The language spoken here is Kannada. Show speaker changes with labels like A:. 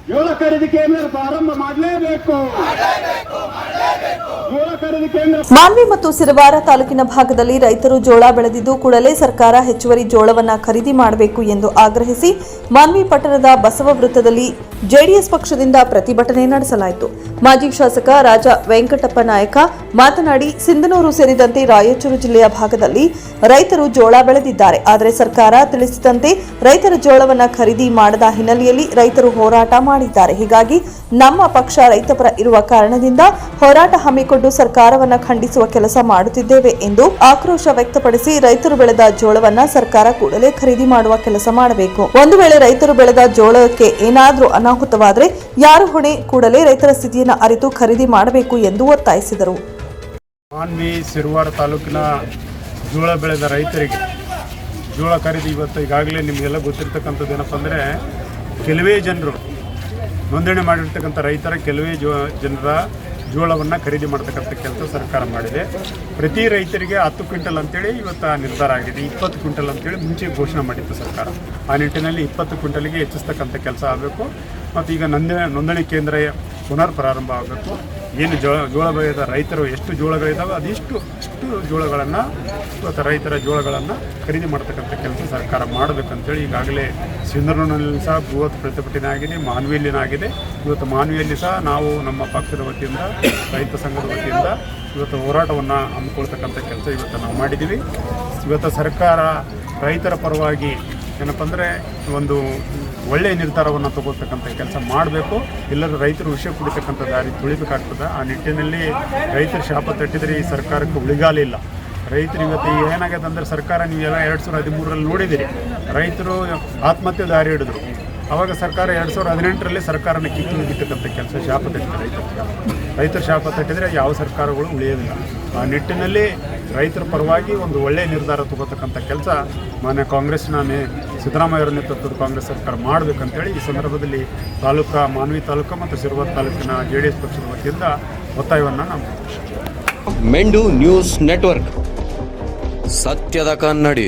A: ಜೋಳ ಖರೀದಿ ಕೇಂದ್ರ ಪ್ರಾರಂಭ ಮಾಡಲೇಬೇಕು. ಜೋಳ ಖರೀದಿ ಕೇಂದ್ರ
B: ಮಾನ್ವಿ ಮತ್ತು ಸಿರವಾರ ತಾಲೂಕಿನ ಭಾಗದಲ್ಲಿ ರೈತರು ಜೋಳ ಬೆಳೆದಿದ್ದು ಕೂಡಲೇ ಸರ್ಕಾರ ಹೆಚ್ಚುವರಿ ಜೋಳವನ್ನು ಖರೀದಿ ಮಾಡಬೇಕು ಎಂದು ಆಗ್ರಹಿಸಿ ಮಾನ್ವಿ ಪಟ್ಟಣದ ಬಸವ ವೃತ್ತದಲ್ಲಿ ಜೆಡಿಎಸ್ ಪಕ್ಷದಿಂದ ಪ್ರತಿಭಟನೆ ನಡೆಸಲಾಯಿತು. ಮಾಜಿ ಶಾಸಕ ರಾಜ ವೆಂಕಟಪ್ಪ ನಾಯಕ ಮಾತನಾಡಿ, ಸಿಂಧನೂರು ಸೇರಿದಂತೆ ರಾಯಚೂರು ಜಿಲ್ಲೆಯ ಭಾಗದಲ್ಲಿ ರೈತರು ಜೋಳ ಬೆಳೆದಿದ್ದಾರೆ. ಆದರೆ ಸರ್ಕಾರ ತಿಳಿಸಿದಂತೆ ರೈತರ ಜೋಳವನ್ನು ಖರೀದಿ ಮಾಡದ ಹಿನ್ನೆಲೆಯಲ್ಲಿ ರೈತರು ಹೋರಾಟ ಮಾಡಿದ್ದಾರೆ. ಹೀಗಾಗಿ ನಮ್ಮ ಪಕ್ಷ ರೈತಪರ ಇರುವ ಕಾರಣದಿಂದ ಹೋರಾಟ ಹಮ್ಮಿಕೊಂಡು ಸರ್ಕಾರವನ್ನು ಖಂಡಿಸುವ ಕೆಲಸ ಮಾಡುತ್ತಿದ್ದೇವೆ ಎಂದು ಆಕ್ರೋಶ ವ್ಯಕ್ತಪಡಿಸಿ ರೈತರು ಬೆಳೆದ ಜೋಳವನ್ನು ಸರ್ಕಾರ ಕೂಡಲೇ ಖರೀದಿ ಮಾಡುವ ಕೆಲಸ ಮಾಡಬೇಕು. ಒಂದು ವೇಳೆ ರೈತರು ಬೆಳೆದ ಜೋಳಕ್ಕೆ ಏನಾದರೂ ಅನಾಹುತವಾದರೆ ಯಾರು ಹೊಣೆ? ಕೂಡಲೇ ರೈತರ ಸ್ಥಿತಿಯನ್ನು ಅರಿತು ಖರೀದಿ ಮಾಡಬೇಕು ಎಂದು ಒತ್ತಾಯಿಸಿದರು.
C: ಮಾನ್ವಿ ಸಿರವಾರ ತಾಲೂಕಿನ ಜೋಳ ಬೆಳೆದ ರೈತರಿಗೆ ಜೋಳ ಖರೀದಿ ಇವತ್ತು ಈಗಾಗಲೇ ನಿಮಗೆಲ್ಲ ಗೊತ್ತಿರ್ತಕ್ಕಂಥದ್ದು ಏನಪ್ಪ ಅಂದರೆ, ಕೆಲವೇ ಜನರು ನೋಂದಣಿ ಮಾಡಿರ್ತಕ್ಕಂಥ ರೈತರ ಕೆಲವೇ ಜನರ ಜೋಳವನ್ನು ಖರೀದಿ ಮಾಡ್ತಕ್ಕಂಥ ಕೆಲಸ ಸರ್ಕಾರ ಮಾಡಿದೆ. ಪ್ರತಿ ರೈತರಿಗೆ 10 ಕ್ವಿಂಟಲ್ ಅಂತೇಳಿ ಇವತ್ತು ನಿರ್ಧಾರ ಆಗಿದೆ. 20 ಕ್ವಿಂಟಲ್ ಅಂತೇಳಿ ಮುಂಚೆ ಘೋಷಣೆ ಮಾಡಿತ್ತು ಸರ್ಕಾರ. ಆ ನಿಟ್ಟಿನಲ್ಲಿ 20 ಕ್ವಿಂಟಲ್ಗೆ ಹೆಚ್ಚಿಸ್ತಕ್ಕಂಥ ಕೆಲಸ ಆಗಬೇಕು. ಮತ್ತು ಈಗ ನೋಂದಣಿ ಕೇಂದ್ರ ಪುನರ್ ಪ್ರಾರಂಭ ಆಗಬೇಕು. ಏನು ಜೋಳ ಬೆಳೆದ ರೈತರು ಎಷ್ಟು ಜೋಳಗಳಿದ್ದಾವೆ ಅಷ್ಟು ಜೋಳಗಳನ್ನು ಇವತ್ತು ರೈತರ ಜೋಳಗಳನ್ನು ಖರೀದಿ ಮಾಡ್ತಕ್ಕಂಥ ಕೆಲಸ ಸರ್ಕಾರ ಮಾಡಬೇಕಂತೇಳಿ ಈಗಾಗಲೇ ಸಿಂಧನೂರಿನಲ್ಲಿ ಸಹ ಬೃಹತ್ ಪ್ರತಿಭಟನೆ ಆಗಿದೆ, ಮಾನ್ವಿಯಲ್ಲಿನ ಆಗಿದೆ. ಇವತ್ತು ಮಾನ್ವಿಯಲ್ಲಿ ಸಹ ನಾವು ನಮ್ಮ ಪಕ್ಷದ ವತಿಯಿಂದ, ರೈತ ಸಂಘದ ವತಿಯಿಂದ ಇವತ್ತು ಹೋರಾಟವನ್ನು ಹಮ್ಮಿಕೊಳ್ತಕ್ಕಂಥ ಕೆಲಸ ಇವತ್ತು ನಾವು ಮಾಡಿದ್ದೀವಿ. ಇವತ್ತು ಸರ್ಕಾರ ರೈತರ ಪರವಾಗಿ ಏನಪ್ಪ ಅಂದರೆ ಒಂದು ಒಳ್ಳೆಯ ನಿರ್ಧಾರವನ್ನು ತಗೊಳ್ತಕ್ಕಂಥ ಕೆಲಸ ಮಾಡಬೇಕು. ಎಲ್ಲರೂ ರೈತರು ವಿಷಯ ಕುಡಿತಕ್ಕಂಥ ದಾರಿ ತುಳಿಬೇಕಾಗ್ತದೆ. ಆ ನಿಟ್ಟಿನಲ್ಲಿ ರೈತರು ಶಾಪ ತಟ್ಟಿದರೆ ಈ ಸರ್ಕಾರಕ್ಕೆ ಉಳಿಗಾಲಿಲ್ಲ. ರೈತರು ಇವತ್ತು ಏನಾಗಿದೆ ಅಂದರೆ, ಸರ್ಕಾರ ನೀವೆಲ್ಲ 2013ರಲ್ಲಿ ನೋಡಿದ್ದೀರಿ, ರೈತರು ಆತ್ಮಹತ್ಯೆ ದಾರಿ ಹಿಡಿದ್ರು. ಆವಾಗ ಸರ್ಕಾರ 2018ರಲ್ಲಿ ಸರ್ಕಾರನ ಕಿತ್ತುಗಿರ್ತಕ್ಕಂಥ ಕೆಲಸ ಶಾಪ ತಟ್ಟಿದೆ. ರೈತರ ಶಾಪ ತಟ್ಟಿದರೆ ಯಾವ ಸರ್ಕಾರಗಳು ಉಳಿಯೋದಿಲ್ಲ. ಆ ನಿಟ್ಟಿನಲ್ಲಿ ರೈತರ ಪರವಾಗಿ ಒಂದು ಒಳ್ಳೆಯ ನಿರ್ಧಾರ ತಗೋತಕ್ಕಂಥ ಕೆಲಸ ಮಾನ್ಯ ಕಾಂಗ್ರೆಸ್ನ ಸಿದ್ದರಾಮಯ್ಯವರ ನೇತೃತ್ವದ ಕಾಂಗ್ರೆಸ್ ಸರ್ಕಾರ ಮಾಡಬೇಕಂತೇಳಿ ಈ ಸಂದರ್ಭದಲ್ಲಿ ಮಾನ್ವಿ ತಾಲೂಕು ಮತ್ತು ಸಿರವಾರ ತಾಲೂಕಿನ ಜೆಡಿಎಸ್ ಪಕ್ಷದ ವತಿಯಿಂದ ಒತ್ತಾಯವನ್ನು ನಾವು
D: ಮೆಂಡು ನ್ಯೂಸ್ ನೆಟ್ವರ್ಕ್, ಸತ್ಯದ ಕನ್ನಡಿ.